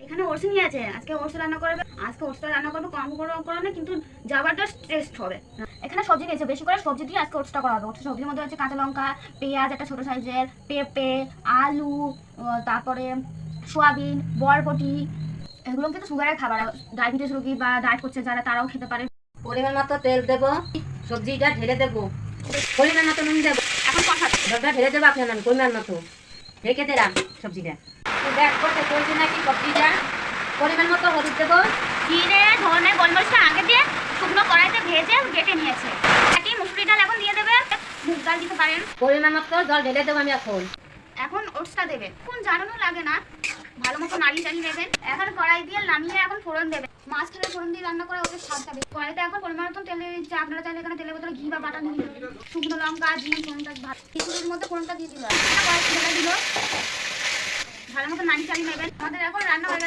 এখানে ওটস নিয়ে আছে, আজকে ওটস রান্না করবে। আজকে ওটসটা রান্না করবো কম করে না, কিন্তু জাবারদস্ত টেস্ট হবে। এখানে সবজি নিয়েছে, বেশি করে সবজি দিয়ে আজকে ওটসটা করা হবে। ওটস সবজির মধ্যে হচ্ছে কাঁচা লঙ্কা, পেঁয়াজ একটা ছোট সাইজের, পেঁপে, আলু, তারপরে সোয়াবিন, বরবটি। এগুলো কিন্তু সুগারের খাবার, ডায়াবেটিস রোগী বা ডায়েট করছে যারা তারাও খেতে পারে। পরিমাণ মতো তেল দেবো, সবজিটা ঢেলে দেবো, পরিমাণ মতো নুন দেবো। এখন কষাতে জলটা ঢেলে দেবো আপনার পরিমাণ মতো, ঢেকে দিলাম সবজিটা। দেখ করতে চলছে নাকি সবজিটা। পরিমাণ মতো হলুদ দেবো। জিরে, ধনে, গোলমরিচটা আগে দিয়ে শুকনো কড়াইতে ভেজে কেটে নিয়েছে। কাটি মুসুরি ডাল এখন দিয়ে দেবে, মুগ ডাল দিতে পারেন। পরিমাণ মতো জল ঢেলে দেবো আমি এখন। এখন ওটসটা দেবে, কোন জানানো লাগে না, ভালো মতো নাড়িয়ে চালিয়ে নেবেন। এখন কড়াই দিয়ে নামিয়ে এখন ফোড়ন দেবে। মাছ খেলে ফোড়ন দিয়ে রান্না করে ওদের স্বাদটা বেশি। কড়াইতে এখন পরিমাণ মতো তেল দিয়ে দিচ্ছে। আপনারা চাইলে এখানে তেলের বদলে ঘি বা বাটার নিয়ে নেবেন। শুকনো লঙ্কা দিয়ে ফোড়নটা ভাত খিচুড়ির মধ্যে ফোড়নটা দিয়ে দিল, কড়াই ঢেলে দিল, ভালো মতো নাড়িয়ে চালিয়ে নেবেন। আমাদের এখন রান্না হয়ে গেছে।